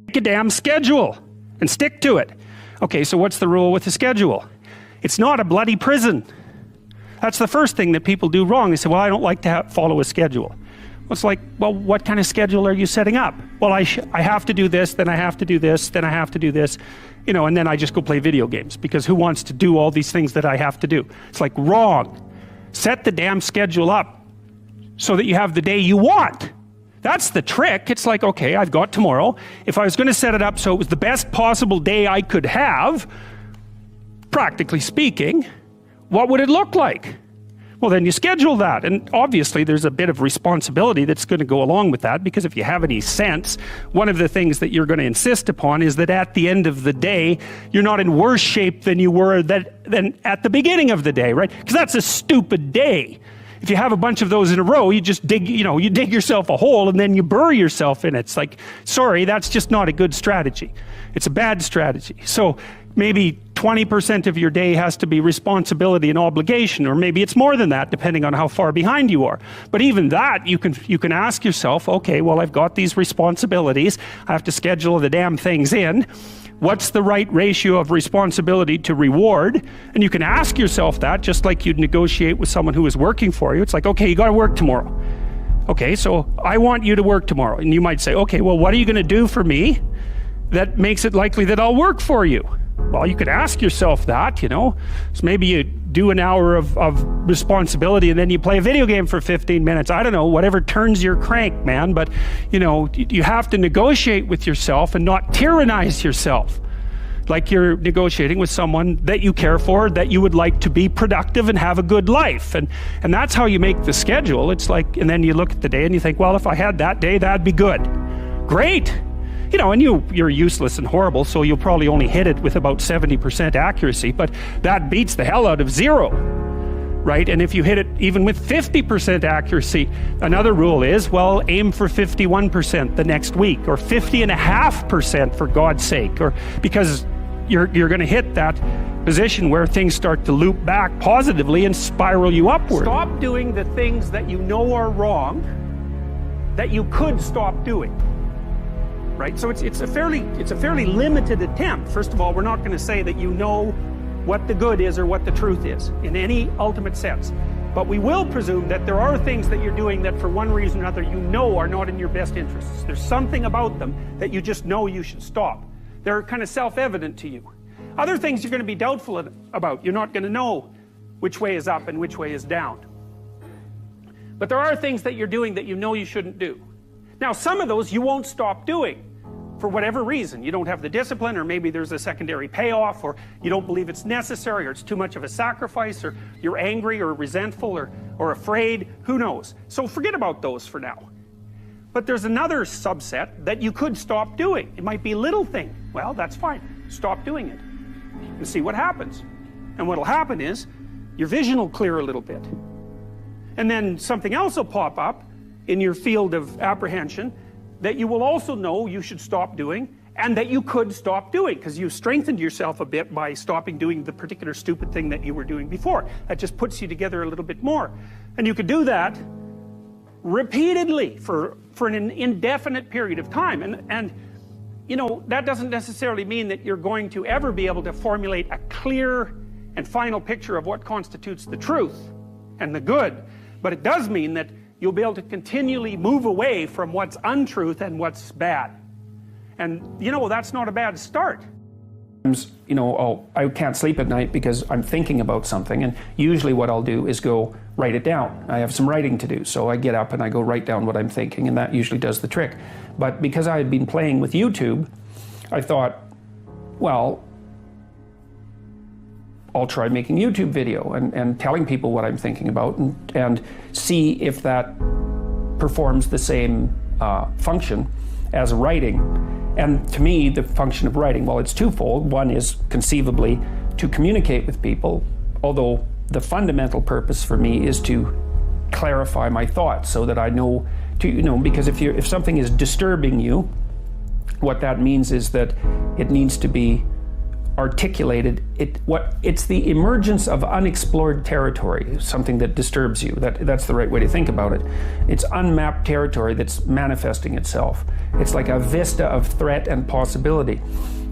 Make a damn schedule and stick to it. Okay, so what's the rule with the schedule? It's not a bloody prison. That's the first thing that people do wrong. They say, well, I don't like to follow a schedule. Well, it's like, well, what kind of schedule are you setting up? Well, I have to do this, then I have to do this, then I have to do this, you know, and then I just go play video games, because who wants to do all these things that I have to do? It's like, wrong. Set the damn schedule up so that you have the day you want. That's the trick. It's like, okay, I've got tomorrow. If I was going to set it up so it was the best possible day I could have, practically speaking, what would it look like? Well, then you schedule that, and obviously there's a bit of responsibility that's going to go along with that, because if you have any sense, one of the things that you're going to insist upon is that at the end of the day, you're not in worse shape than you were than at the beginning of the day, right? Because that's a stupid day. If you have a bunch of those in a row, you just dig, you know, you dig yourself a hole and then you bury yourself in it. It's like, sorry, that's just not a good strategy. It's a bad strategy. So maybe 20% of your day has to be responsibility and obligation, or maybe it's more than that, depending on how far behind you are. But even that, you can ask yourself, okay, well, I've got these responsibilities. I have to schedule the damn things in. What's the right ratio of responsibility to reward? And you can ask yourself that, just like you'd negotiate with someone who is working for you. It's like, okay, you got to work tomorrow. Okay, so I want you to work tomorrow. And you might say, okay, well, what are you going to do for me that makes it likely that I'll work for you? Well, you could ask yourself that, you know. So maybe you do an hour of responsibility and then you play a video game for 15 minutes. I don't know, whatever turns your crank, man. But, you know, you have to negotiate with yourself and not tyrannize yourself. Like you're negotiating with someone that you care for, that you would like to be productive and have a good life. And that's how you make the schedule. It's like, and then you look at the day and you think, well, if I had that day, that'd be good. Great. You know, and you're useless and horrible, so you'll probably only hit it with about 70% accuracy, but that beats the hell out of 0, right? And if you hit it even with 50% accuracy, another rule is, well, aim for 51% the next week, or 50.5% for God's sake, or because you're going to hit that position where things start to loop back positively and spiral you upward. Stop doing the things that you know are wrong that you could stop doing. Right? So it's a fairly limited attempt. First of all, we're not going to say that you know what the good is or what the truth is in any ultimate sense. But we will presume that there are things that you're doing that for one reason or another you know are not in your best interests. There's something about them that you just know you should stop. They're kind of self-evident to you. Other things you're going to be doubtful about. You're not going to know which way is up and which way is down. But there are things that you're doing that you know you shouldn't do. Now, some of those you won't stop doing. For whatever reason, you don't have the discipline, or maybe there's a secondary payoff, or you don't believe it's necessary, or it's too much of a sacrifice, or you're angry or resentful or afraid, who knows? So forget about those for now. But there's another subset that you could stop doing. It might be a little thing. Well, that's fine. Stop doing it and see what happens. And what'll happen is your vision will clear a little bit. And then something else will pop up in your field of apprehension that you will also know you should stop doing, and that you could stop doing, because you strengthened yourself a bit by stopping doing the particular stupid thing that you were doing before. That just puts you together a little bit more. And you could do that repeatedly for an indefinite period of time. And you know, that doesn't necessarily mean that you're going to ever be able to formulate a clear and final picture of what constitutes the truth and the good. But it does mean that you'll be able to continually move away from what's untruth and what's bad. And, you know, that's not a bad start. You know, I can't sleep at night because I'm thinking about something, and usually what I'll do is go write it down. I have some writing to do, so I get up and I go write down what I'm thinking, and that usually does the trick. But because I had been playing with YouTube, I thought, well, I'll try making YouTube video and telling people what I'm thinking about, and see if that performs the same function as writing. And to me, the function of writing, well, it's twofold. One is conceivably to communicate with people, although the fundamental purpose for me is to clarify my thoughts so that I know because if something is disturbing you, what that means is that it needs to be articulated, it's the emergence of unexplored territory, something that disturbs you. That's the right way to think about it. It's unmapped territory that's manifesting itself. It's like a vista of threat and possibility,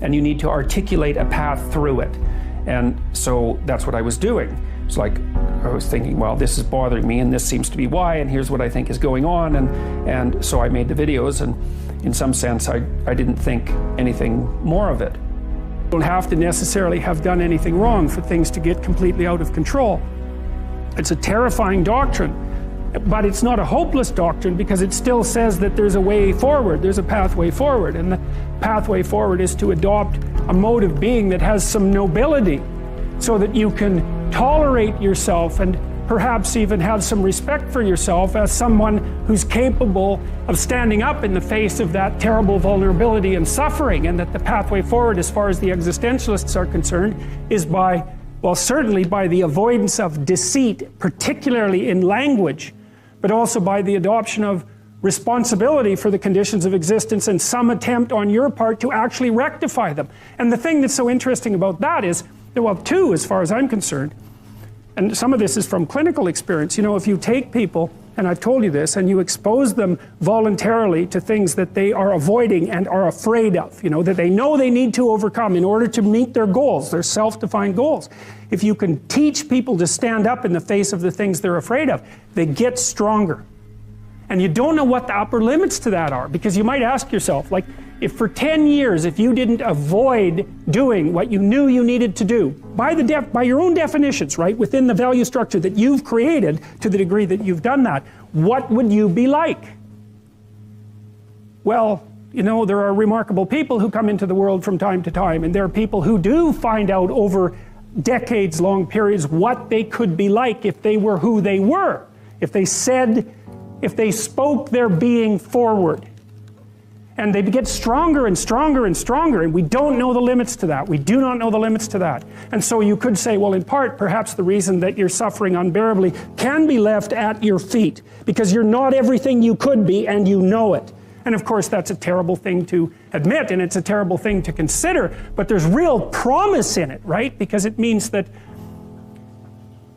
and you need to articulate a path through it. And so that's what I was doing. It's like I was thinking, well, this is bothering me, and this seems to be why, and here's what I think is going on, and so I made the videos, and in some sense I didn't think anything more of it. You don't have to necessarily have done anything wrong for things to get completely out of control. It's a terrifying doctrine, but it's not a hopeless doctrine, because it still says that there's a way forward, there's a pathway forward, and the pathway forward is to adopt a mode of being that has some nobility, so that you can tolerate yourself and perhaps even have some respect for yourself as someone who's capable of standing up in the face of that terrible vulnerability and suffering, and that the pathway forward, as far as the existentialists are concerned, is by, well, certainly by the avoidance of deceit, particularly in language, but also by the adoption of responsibility for the conditions of existence and some attempt on your part to actually rectify them. And the thing that's so interesting about that is, well, two, as far as I'm concerned, and some of this is from clinical experience, you know, if you take people, and I've told you this, and you expose them voluntarily to things that they are avoiding and are afraid of, you know, that they know they need to overcome in order to meet their goals, their self-defined goals. If you can teach people to stand up in the face of the things they're afraid of, they get stronger. And you don't know what the upper limits to that are, because you might ask yourself, like, if for 10 years, if you didn't avoid doing what you knew you needed to do, by your own definitions, right, within the value structure that you've created, to the degree that you've done that, what would you be like? Well, you know, there are remarkable people who come into the world from time to time, and there are people who do find out over decades-long periods what they could be like if they were who they were, if they spoke their being forward. And they get stronger and stronger and stronger, and we don't know the limits to that. We do not know the limits to that. And so you could say, well, in part, perhaps the reason that you're suffering unbearably can be left at your feet, because you're not everything you could be, and you know it. And of course, that's a terrible thing to admit, and it's a terrible thing to consider, but there's real promise in it, right? Because it means that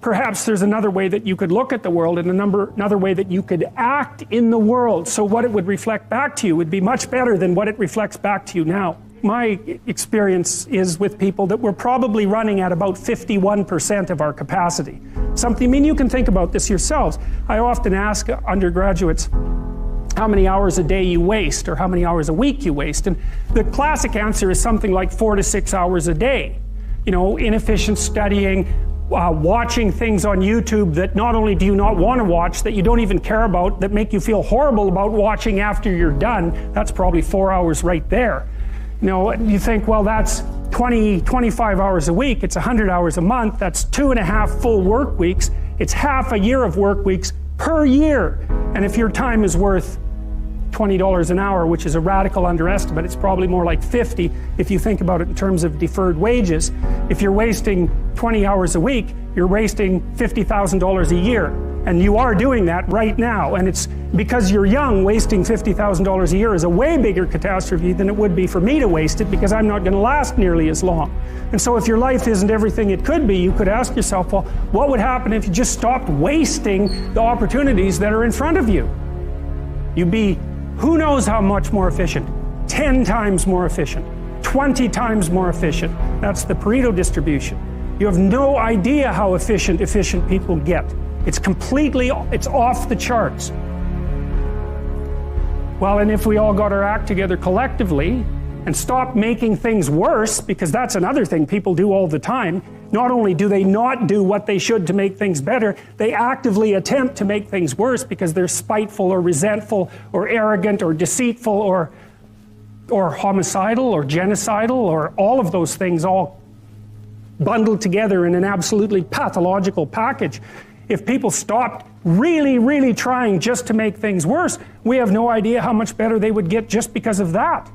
perhaps there's another way that you could look at the world, and another way that you could act in the world, so what it would reflect back to you would be much better than what it reflects back to you now. My experience is with people that we're probably running at about 51% of our capacity. Something, I mean, you can think about this yourselves. I often ask undergraduates how many hours a day you waste, or how many hours a week you waste, and the classic answer is something like 4 to 6 hours a day. You know, inefficient studying, watching things on YouTube that not only do you not want to watch, that you don't even care about, that make you feel horrible about watching after you're done. That's probably 4 hours right there. You know, you think, well, that's 25 hours a week, it's 100 hours a month, that's 2.5 full work weeks, it's half a year of work weeks per year. And if your time is worth $20 an hour, which is a radical underestimate, it's probably more like 50 if you think about it in terms of deferred wages. If you're wasting 20 hours a week, you're wasting $50,000 a year. And you are doing that right now. And it's because you're young, wasting $50,000 a year is a way bigger catastrophe than it would be for me to waste it, because I'm not going to last nearly as long. And so if your life isn't everything it could be, you could ask yourself, well, what would happen if you just stopped wasting the opportunities that are in front of you? You'd be who knows how much more efficient? 10 times more efficient, 20 times more efficient. That's the Pareto distribution. You have no idea how efficient people get. It's off the charts. Well, and if we all got our act together collectively and stopped making things worse, because that's another thing people do all the time, not only do they not do what they should to make things better, they actively attempt to make things worse because they're spiteful or resentful or arrogant or deceitful or homicidal or genocidal, or all of those things all bundled together in an absolutely pathological package. If people stopped really, really trying just to make things worse, we have no idea how much better they would get just because of that.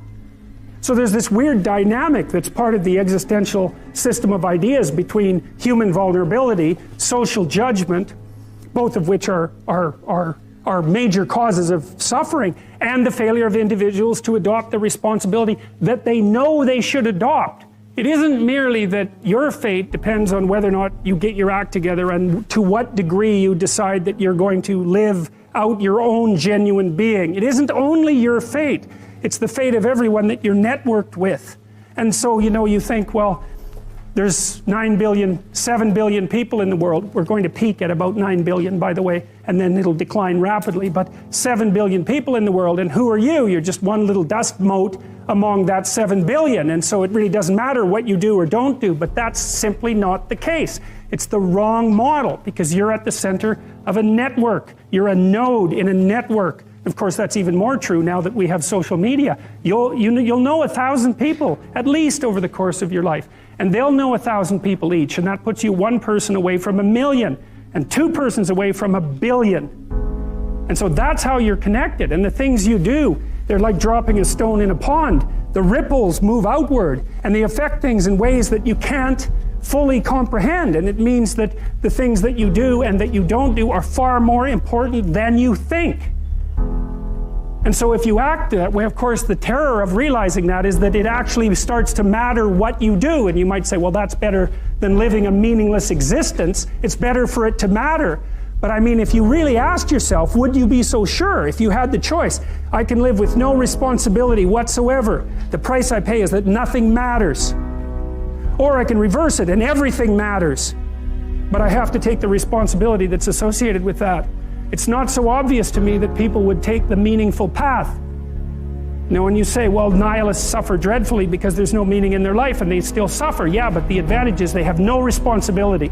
So there's this weird dynamic that's part of the existential system of ideas between human vulnerability, social judgment, both of which are major causes of suffering, and the failure of individuals to adopt the responsibility that they know they should adopt It isn't merely that your fate depends on whether or not you get your act together and to what degree you decide that you're going to live out your own genuine being. It isn't only your fate, it's the fate of everyone that you're networked with. And so, you know, you think, well, there's 9 billion, 7 billion people in the world. We're going to peak at about 9 billion, by the way, and then it'll decline rapidly, but 7 billion people in the world, and who are you? You're just one little dust mote among that 7 billion, and so it really doesn't matter what you do or don't do, but that's simply not the case. It's the wrong model, because you're at the center of a network. You're a node in a network. Of course, that's even more true now that we have social media. You'll know 1,000 people, at least over the course of your life, and they'll know 1,000 people each, and that puts you one person away from 1 million, and 2 persons away from 1 billion. And so that's how you're connected, and the things you do, they're like dropping a stone in a pond. The ripples move outward, and they affect things in ways that you can't fully comprehend, and it means that the things that you do and that you don't do are far more important than you think. And so if you act that way, of course, the terror of realizing that is that it actually starts to matter what you do, and you might say, well, that's better than living a meaningless existence. It's better for it to matter. But I mean, if you really asked yourself, would you be so sure if you had the choice? I can live with no responsibility whatsoever. The price I pay is that nothing matters. Or I can reverse it and everything matters. But I have to take the responsibility that's associated with that. It's not so obvious to me that people would take the meaningful path. Now when you say, well, nihilists suffer dreadfully because there's no meaning in their life and they still suffer. Yeah, but the advantage is they have no responsibility.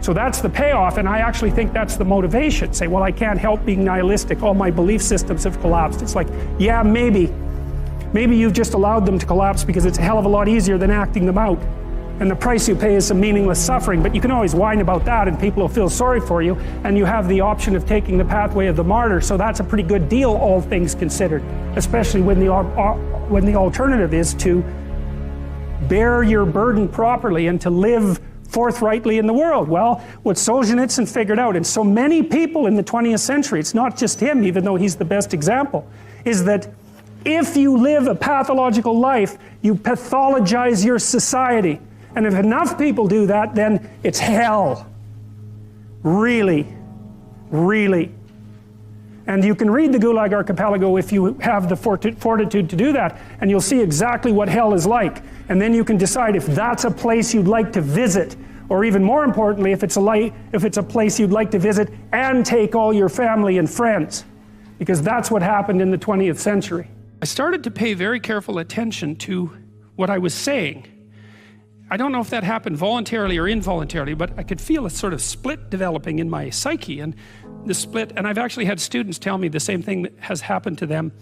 So that's the payoff, and I actually think that's the motivation. Say, well, I can't help being nihilistic. All my belief systems have collapsed. It's like, yeah, maybe. Maybe you've just allowed them to collapse because it's a hell of a lot easier than acting them out. And the price you pay is some meaningless suffering, but you can always whine about that and people will feel sorry for you, and you have the option of taking the pathway of the martyr, so that's a pretty good deal, all things considered, especially when the alternative is to bear your burden properly and to live forthrightly in the world. Well, what Solzhenitsyn figured out, and so many people in the 20th century, it's not just him, even though he's the best example, is that if you live a pathological life, you pathologize your society. And if enough people do that, then it's hell. Really, really. And you can read the Gulag Archipelago if you have the fortitude to do that, and you'll see exactly what hell is like. And then you can decide if that's a place you'd like to visit, or even more importantly, if it's a place you'd like to visit and take all your family and friends. Because that's what happened in the 20th century. I started to pay very careful attention to what I was saying. I don't know if that happened voluntarily or involuntarily, but I could feel a sort of split developing in my psyche, and the split, and I've actually had students tell me the same thing that has happened to them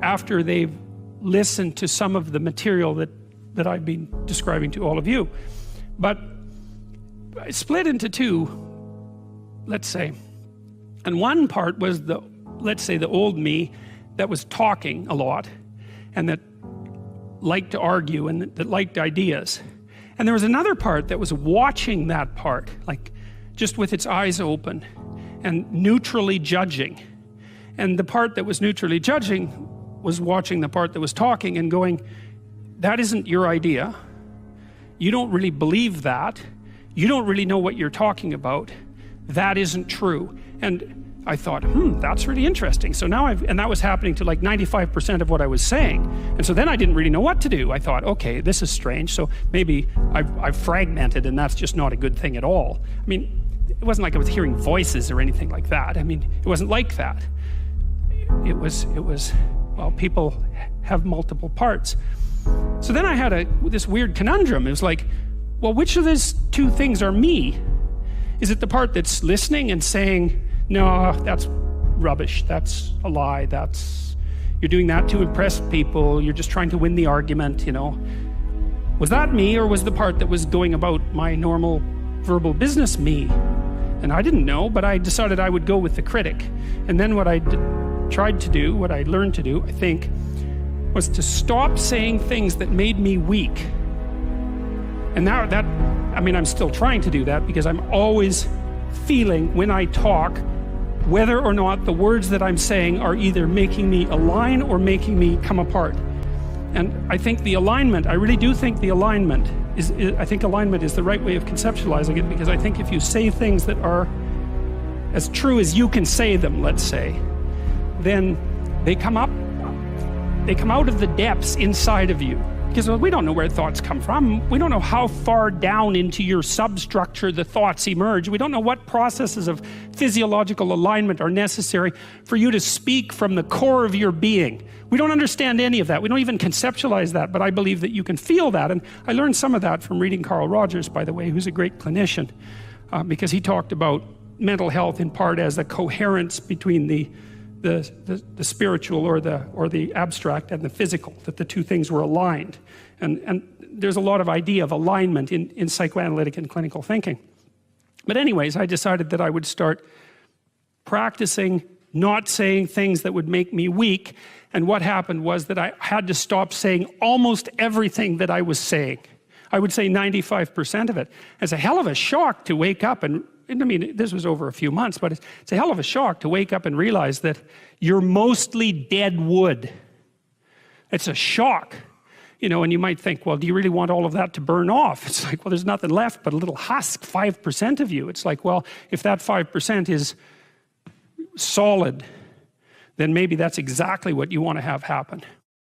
after they've listened to some of the material that I've been describing to all of you. But I split into two, let's say, and one part was let's say the old me that was talking a lot and that liked to argue and that liked ideas. And there was another part that was watching that part, like just with its eyes open and neutrally judging. And the part that was neutrally judging was watching the part that was talking and going, that isn't your idea. You don't really believe that. You don't really know what you're talking about. That isn't true. And I thought, that's really interesting. So now and that was happening to like 95% of what I was saying. And so then I didn't really know what to do. I thought, okay, this is strange. So maybe I've fragmented, and that's just not a good thing at all. I mean, it wasn't like I was hearing voices or anything like that. I mean, it wasn't like that. It was, well, people have multiple parts. So then I had this weird conundrum. It was like, well, which of these two things are me? Is it the part that's listening and saying, no, that's rubbish, that's a lie, you're doing that to impress people, you're just trying to win the argument, you know? Was that me, or was the part that was going about my normal verbal business me? And I didn't know, but I decided I would go with the critic. And then what I tried to do, what I learned to do, I think, was to stop saying things that made me weak. And now I mean, I'm still trying to do that, because I'm always feeling when I talk whether or not the words that I'm saying are either making me align or making me come apart. And I think the alignment, I really do think the alignment I think alignment is the right way of conceptualizing it, because I think if you say things that are as true as you can say them, let's say, then they come out of the depths inside of you. Because we don't know where thoughts come from. We don't know how far down into your substructure the thoughts emerge. We don't know what processes of physiological alignment are necessary for you to speak from the core of your being. We don't understand any of that. We don't even conceptualize that, but I believe that you can feel that. And I learned some of that from reading Carl Rogers, by the way, who's a great clinician, because he talked about mental health in part as the coherence between the spiritual or the abstract and the physical, that the two things were aligned. And there's a lot of idea of alignment in psychoanalytic and clinical thinking. But anyways, I decided that I would start practicing not saying things that would make me weak. And what happened was that I had to stop saying almost everything that I was saying. I would say 95% of it. It's a hell of a shock to wake up and I mean, this was over a few months, but it's a hell of a shock to wake up and realize that you're mostly dead wood. It's a shock, you know, and you might think, well, do you really want all of that to burn off? It's like, well, there's nothing left but a little husk, 5% of you. It's like, well, if that 5% is solid, then maybe that's exactly what you want to have happen.